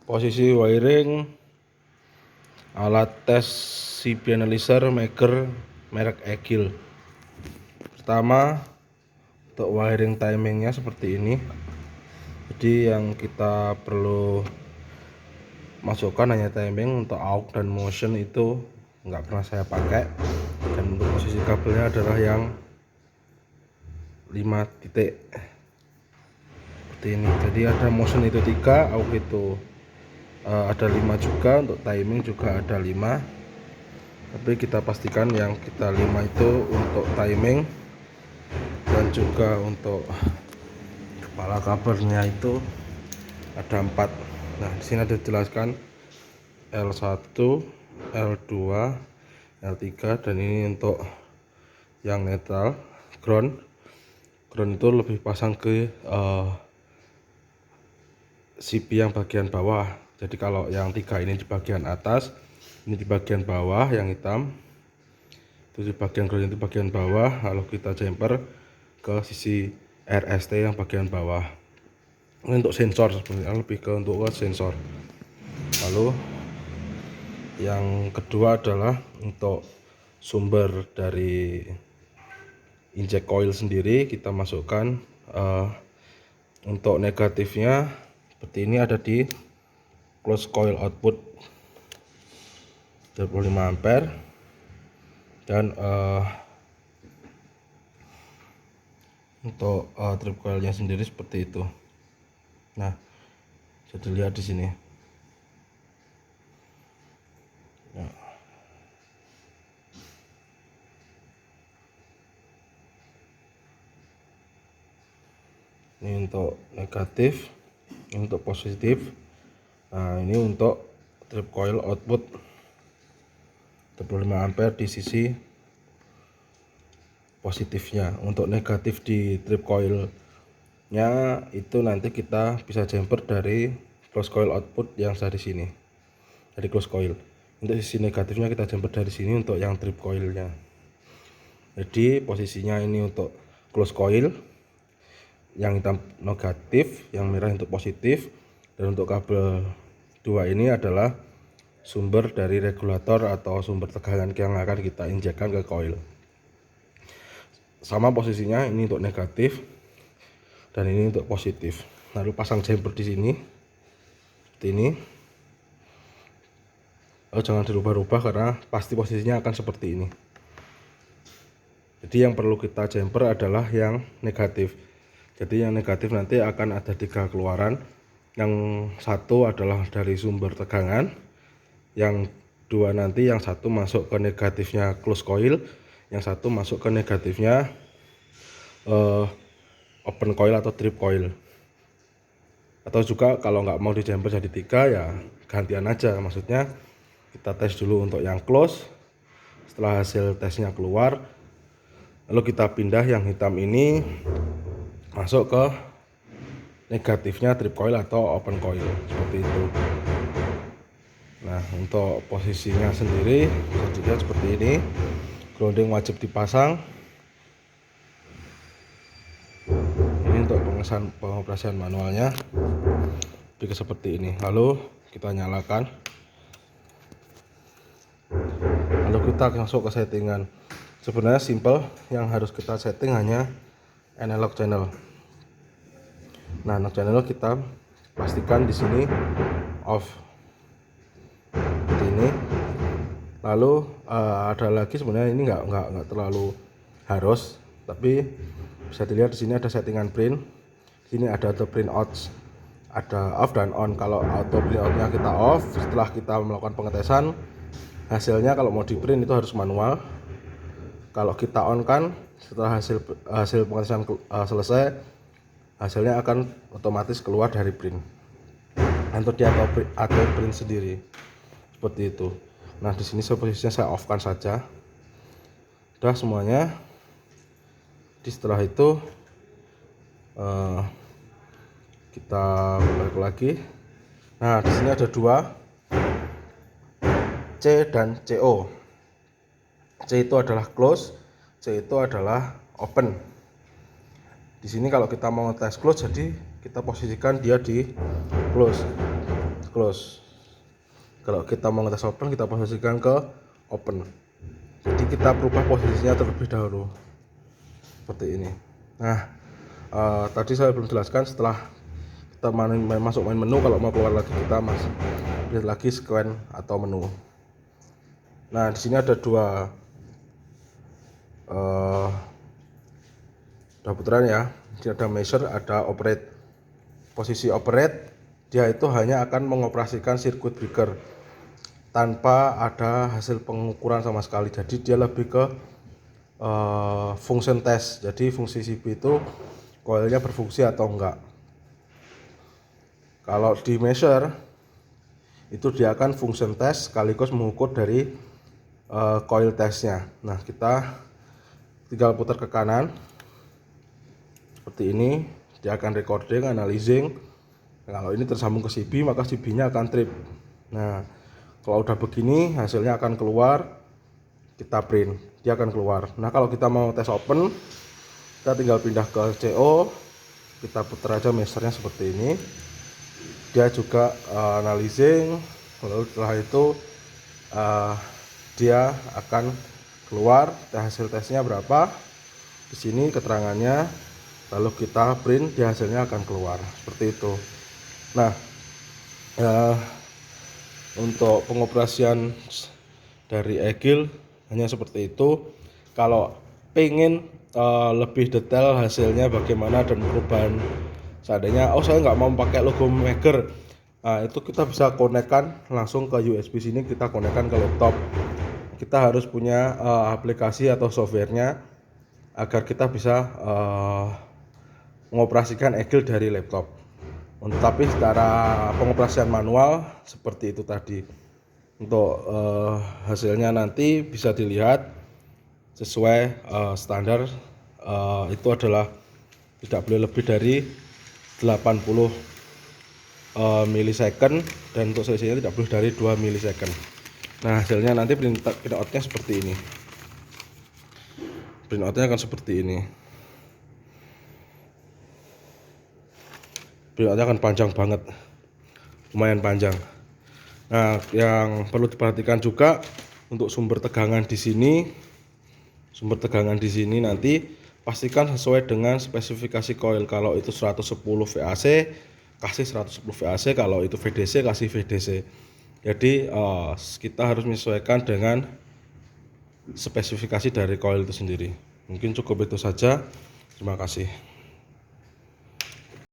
Posisi wiring alat tes CP analyzer maker merek Egil. Pertama, untuk wiring timingnya seperti ini. Jadi yang kita perlu masukkan hanya timing. Untuk aux dan motion itu nggak pernah saya pakai. Dan untuk posisi kabelnya adalah yang 5 titik seperti ini. Jadi ada motion itu 3, aux itu ada 5 juga, untuk timing juga ada 5. Tapi kita pastikan yang kita 5 itu untuk timing, dan juga untuk kepala kabelnya itu ada 4. Nah, di sini ada dijelaskan L1, L2, L3, dan ini untuk yang netral ground itu lebih pasang ke CP yang bagian bawah. Jadi kalau yang 3 ini di bagian atas, ini di bagian bawah yang hitam, itu di bagian ground itu bagian bawah, lalu kita jumper ke sisi RST yang bagian bawah. Ini untuk sensor, sebenarnya lebih ke untuk sensor. Lalu yang kedua adalah untuk sumber dari inject coil sendiri, kita masukkan untuk negatifnya seperti ini, ada di close coil output 25 ampere, dan untuk trip coilnya sendiri seperti itu. Nah, bisa dilihat di sini. Nah, ini untuk negatif, ini untuk positif. Nah, ini untuk trip coil output 25 ampere di sisi positifnya. Untuk negatif di trip coilnya itu nanti kita bisa jumper dari close coil output yang ada di sini, dari close coil. Untuk sisi negatifnya kita jumper dari sini untuk yang trip coilnya. Jadi posisinya ini untuk close coil, yang hitam negatif, yang merah untuk positif, dan untuk kabel 2 ini adalah sumber dari regulator atau sumber tegangan yang akan kita injekkan ke coil. Sama posisinya, ini untuk negatif dan ini untuk positif. Lalu pasang jumper di sini seperti ini. Lalu jangan dirubah-rubah karena pasti posisinya akan seperti ini. Jadi yang perlu kita jumper adalah yang negatif. Jadi yang negatif nanti akan ada 3 keluaran. Yang satu adalah dari sumber tegangan, yang 2 nanti yang satu masuk ke negatifnya close coil, yang satu masuk ke negatifnya open coil atau trip coil. Atau juga kalau nggak mau di jumper jadi 3, ya gantian aja. Maksudnya kita tes dulu untuk yang close, setelah hasil tesnya keluar, lalu kita pindah yang hitam ini masuk ke negatifnya trip coil atau open coil, seperti itu. Nah, untuk posisinya sendiri bisa seperti ini. Grounding wajib dipasang. Ini untuk pengoperasian manualnya juga seperti ini. Lalu kita nyalakan, lalu kita masuk ke settingan. Sebenarnya simple, yang harus kita setting hanya analog channel. Nah, analog channel kita pastikan di sini off seperti ini. Lalu ada lagi, sebenarnya ini nggak terlalu harus, tapi bisa dilihat di sini ada settingan print. Di sini ada auto print out, ada off dan on. Kalau auto print outnya kita off, setelah kita melakukan pengetesan, hasilnya kalau mau di print itu harus manual. Kalau kita on kan, setelah hasil pengetesan selesai, hasilnya akan otomatis keluar dari print. Untuk di auto print sendiri seperti itu. Nah, di sini posisinya saya off kan saja. Udah semuanya. Setelah itu kita balik lagi. Nah, di sini ada 2, C dan CO. C itu adalah close, C itu adalah open. Di sini kalau kita mau tes close, jadi kita posisikan dia di close. close. Kalau kita mau ngetes open, kita posisikan ke open. Jadi kita berubah posisinya terlebih dahulu seperti ini. Nah, tadi saya belum jelaskan, setelah kita masuk main menu, kalau mau keluar lagi kita lihat lagi scan atau menu. Nah, di sini ada dua putaran ya. Ini ada measure, ada operate. Posisi operate, dia itu hanya akan mengoperasikan circuit breaker tanpa ada hasil pengukuran sama sekali. Jadi dia lebih ke function test. Jadi fungsi CB itu coilnya berfungsi atau enggak. Kalau di measure itu dia akan function test sekaligus mengukur dari coil testnya. Nah, kita tinggal putar ke kanan seperti ini, dia akan recording, analyzing. Kalau ini tersambung ke CB, maka CB-nya akan trip. Nah, kalau udah begini hasilnya akan keluar, kita print, dia akan keluar. Nah, kalau kita mau tes open, kita tinggal pindah ke CO, kita putar aja measurenya seperti ini, dia juga analyzing. Lalu setelah itu dia akan keluar hasil tesnya berapa, di sini keterangannya, lalu kita print, dia hasilnya akan keluar seperti itu. Nah, untuk pengoperasian dari Egil hanya seperti itu. Kalau pengen lebih detail hasilnya bagaimana dan perubahan, seandainya saya nggak mau pakai logo Megger, nah itu kita bisa konekkan langsung ke USB sini, kita konekkan ke laptop. Kita harus punya aplikasi atau softwarenya agar kita bisa mengoperasikan Egil dari laptop. Tapi secara pengoperasian manual seperti itu tadi. Untuk hasilnya nanti bisa dilihat sesuai standar, itu adalah tidak boleh lebih dari 80 milisecond, dan untuk selisihnya tidak boleh dari 2 milisecond. Nah, hasilnya nanti printoutnya seperti ini. Printoutnya akan seperti ini. Printoutnya akan panjang banget, lumayan panjang. Nah, yang perlu diperhatikan juga untuk sumber tegangan di sini. Sumber tegangan di sini nanti pastikan sesuai dengan spesifikasi coil. Kalau itu 110 VAC, kasih 110 VAC. Kalau itu VDC, kasih VDC. Jadi kita harus menyesuaikan dengan spesifikasi dari coil itu sendiri. Mungkin cukup itu saja. Terima kasih.